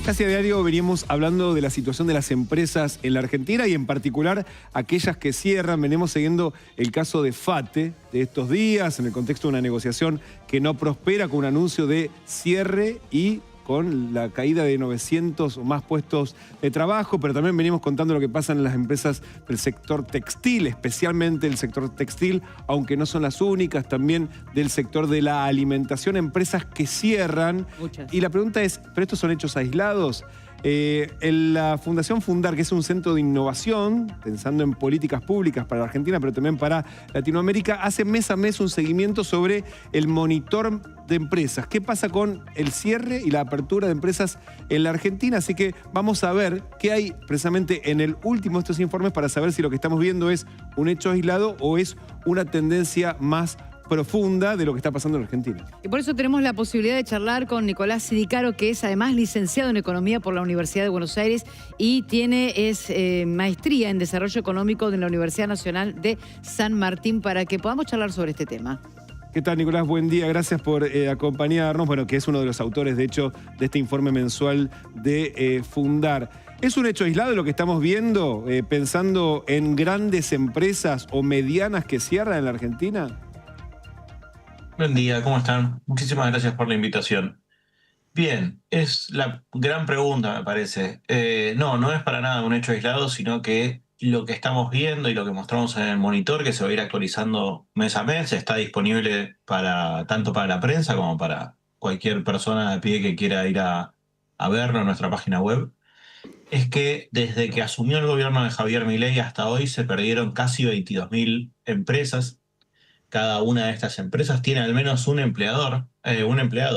Casi a diario venimos hablando de la situación de las empresas en la Argentina y en particular aquellas que cierran. Venimos siguiendo el caso de FATE de estos días en el contexto de una negociación que no prospera con un anuncio de cierre y con la caída de 900 o más puestos de trabajo, pero también venimos contando lo que pasa en las empresas del sector textil, especialmente el sector textil, aunque no son las únicas, también del sector de la alimentación, empresas que cierran. Muchas. Y la pregunta es, ¿pero estos son hechos aislados? La Fundación Fundar, que es un centro de innovación, pensando en políticas públicas para la Argentina, pero también para Latinoamérica, hace mes a mes un seguimiento sobre el monitor de empresas. ¿Qué pasa con el cierre y la apertura de empresas en la Argentina? Así que vamos a ver qué hay precisamente en el último de estos informes para saber si lo que estamos viendo es un hecho aislado o es una tendencia más profunda de lo que está pasando en Argentina. Y por eso tenemos la posibilidad de charlar con Nicolás Sidicaro, que es además licenciado en Economía por la Universidad de Buenos Aires y es maestría en Desarrollo Económico de la Universidad Nacional de San Martín, para que podamos charlar sobre este tema. ¿Qué tal, Nicolás? Buen día. Gracias por acompañarnos. Bueno, que es uno de los autores, de hecho, de este informe mensual de Fundar. ¿Es un hecho aislado lo que estamos viendo, pensando en grandes empresas o medianas que cierran en la Argentina? Buen día, ¿cómo están? Muchísimas gracias por la invitación. Bien, es la gran pregunta, me parece. No es para nada un hecho aislado, sino que lo que estamos viendo y lo que mostramos en el monitor, que se va a ir actualizando mes a mes, está disponible tanto para la prensa como para cualquier persona de pie que quiera ir a verlo en nuestra página web. Es que desde que asumió el gobierno de Javier Milei hasta hoy se perdieron casi 22.000 empresas. Cada una de estas empresas tiene al menos un empleado,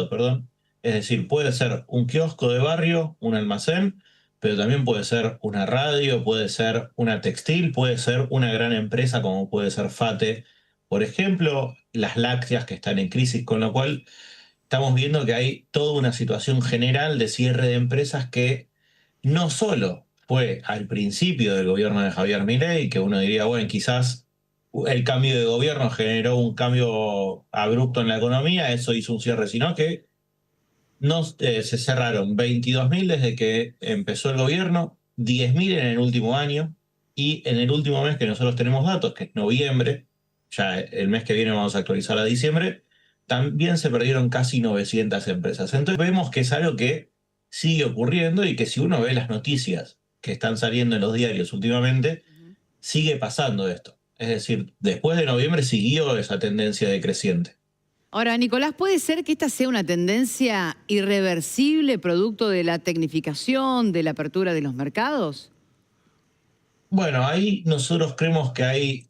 perdón. Es decir, puede ser un kiosco de barrio, un almacén, pero también puede ser una radio, puede ser una textil, puede ser una gran empresa como puede ser FATE, por ejemplo, las lácteas que están en crisis, con lo cual estamos viendo que hay toda una situación general de cierre de empresas que no solo fue al principio del gobierno de Javier Milei, que uno diría, bueno, quizás el cambio de gobierno generó un cambio abrupto en la economía, eso hizo un cierre, sino que se cerraron 22.000 desde que empezó el gobierno, 10.000 en el último año, y en el último mes que nosotros tenemos datos, que es noviembre, ya el mes que viene vamos a actualizar a diciembre, también se perdieron casi 900 empresas. Entonces vemos que es algo que sigue ocurriendo y que si uno ve las noticias que están saliendo en los diarios últimamente, sigue pasando esto. Es decir, después de noviembre siguió esa tendencia decreciente. Ahora, Nicolás, ¿puede ser que esta sea una tendencia irreversible producto de la tecnificación, de la apertura de los mercados? Bueno, ahí nosotros creemos que hay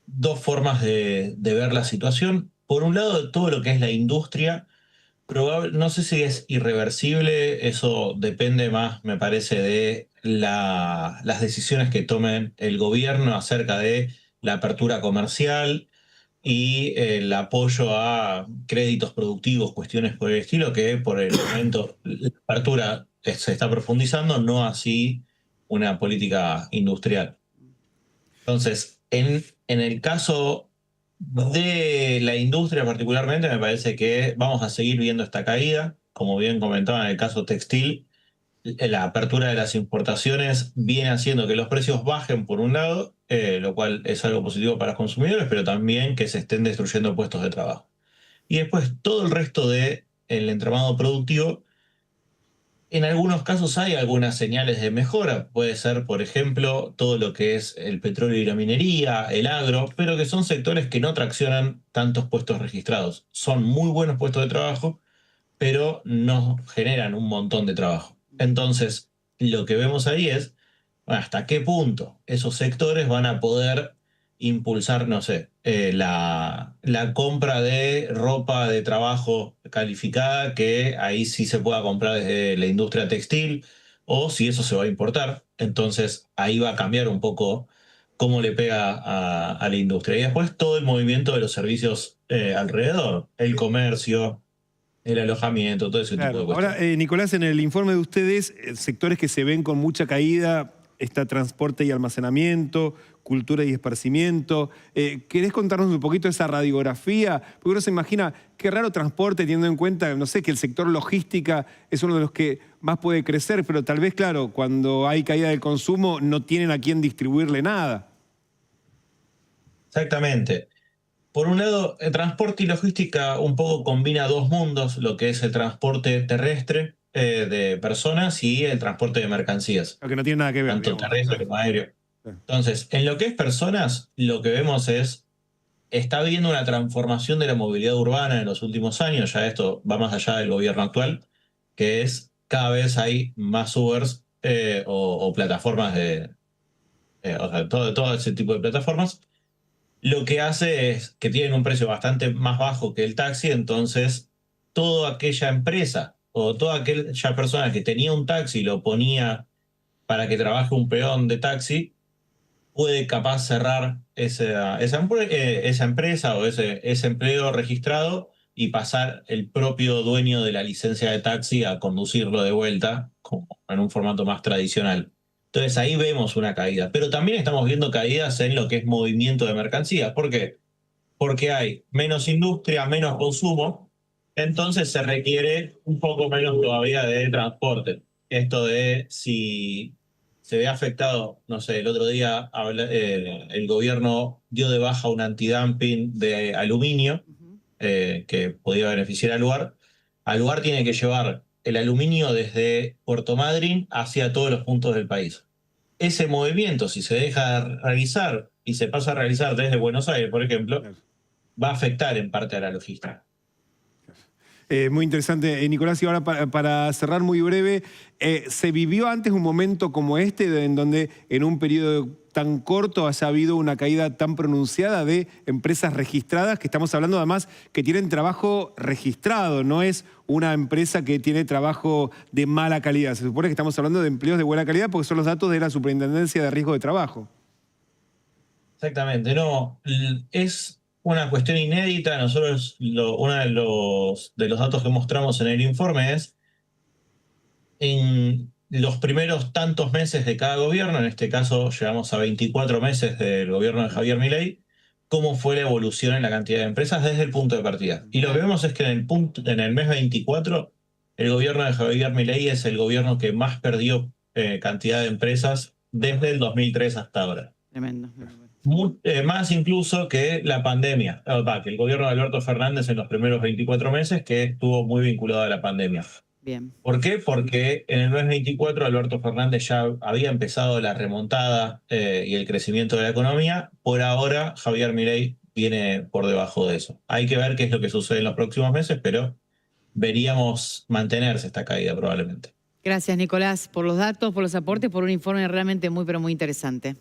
dos formas de ver la situación. Por un lado, todo lo que es la industria, no sé si es irreversible, eso depende más, me parece, de las decisiones que tomen el gobierno acerca de la apertura comercial y el apoyo a créditos productivos, cuestiones por el estilo, que por el momento la apertura se está profundizando, no así una política industrial. Entonces, en el caso de la industria particularmente, me parece que vamos a seguir viendo esta caída. Como bien comentaba en el caso textil, la apertura de las importaciones viene haciendo que los precios bajen por un lado, lo cual es algo positivo para los consumidores, pero también que se estén destruyendo puestos de trabajo. Y después todo el resto del entramado productivo, en algunos casos hay algunas señales de mejora. Puede ser, por ejemplo, todo lo que es el petróleo y la minería, el agro, pero que son sectores que no traccionan tantos puestos registrados. Son muy buenos puestos de trabajo, pero no generan un montón de trabajo. Entonces, lo que vemos ahí es hasta qué punto esos sectores van a poder impulsar, no sé, la compra de ropa de trabajo calificada, que ahí sí se pueda comprar desde la industria textil, o si eso se va a importar. Entonces, ahí va a cambiar un poco cómo le pega a la industria. Y después todo el movimiento de los servicios alrededor, el comercio, el alojamiento, todo ese tipo de cuestiones. Ahora, Nicolás, en el informe de ustedes, sectores que se ven con mucha caída, está transporte y almacenamiento, cultura y esparcimiento. ¿Querés contarnos un poquito esa radiografía? Porque uno se imagina qué raro transporte, teniendo en cuenta, no sé, que el sector logística es uno de los que más puede crecer, pero tal vez, claro, cuando hay caída del consumo no tienen a quién distribuirle nada. Exactamente. Por un lado, el transporte y logística un poco combina dos mundos, lo que es el transporte terrestre de personas y el transporte de mercancías, Lo que no tiene nada que ver, tanto digamos. terrestre como aéreo. Claro. Entonces, en lo que es personas, lo que vemos está habiendo una transformación de la movilidad urbana en los últimos años, ya esto va más allá del gobierno actual, que es cada vez hay más Ubers o plataformas o sea, todo ese tipo de plataformas. Lo que hace es que tienen un precio bastante más bajo que el taxi, entonces toda aquella empresa o toda aquella persona que tenía un taxi y lo ponía para que trabaje un peón de taxi, puede capaz cerrar esa empresa o ese empleo registrado y pasar el propio dueño de la licencia de taxi a conducirlo de vuelta como en un formato más tradicional. Entonces ahí vemos una caída, pero también estamos viendo caídas en lo que es movimiento de mercancías. ¿Por qué? Porque hay menos industria, menos consumo, entonces se requiere un poco menos todavía de transporte. Esto de si se ve afectado, no sé, el otro día el gobierno dio de baja un antidumping de aluminio que podía beneficiar al lugar tiene que llevar el aluminio desde Puerto Madryn hacia todos los puntos del país. Ese movimiento, si se deja de realizar y se pasa a realizar desde Buenos Aires, por ejemplo, Claro. va a afectar en parte a la logística. Muy interesante. Nicolás, y ahora para cerrar muy breve, ¿se vivió antes un momento como este, en donde en un periodo tan corto haya habido una caída tan pronunciada de empresas registradas, que estamos hablando además que tienen trabajo registrado, no es una empresa que tiene trabajo de mala calidad? Se supone que estamos hablando de empleos de buena calidad porque son los datos de la Superintendencia de Riesgo de Trabajo. Exactamente, no, es una cuestión inédita. Nosotros, uno de los datos que mostramos en el informe es en los primeros tantos meses de cada gobierno, en este caso llegamos a 24 meses del gobierno de Javier Milei, cómo fue la evolución en la cantidad de empresas desde el punto de partida. Y lo que vemos es que en el mes 24, el gobierno de Javier Milei es el gobierno que más perdió cantidad de empresas desde el 2003 hasta ahora. Tremendo. Más incluso que la pandemia, que el gobierno de Alberto Fernández en los primeros 24 meses, que estuvo muy vinculado a la pandemia. Bien. ¿Por qué? Porque en el mes 24 Alberto Fernández ya había empezado la remontada y el crecimiento de la economía. Por ahora Javier Milei viene por debajo de eso. Hay que ver qué es lo que sucede en los próximos meses, pero veríamos mantenerse esta caída probablemente. Gracias, Nicolás, por los datos, por los aportes, por un informe realmente muy, pero muy interesante.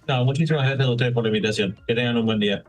No, muchísimas gracias a ustedes por la invitación. Que tengan un buen día.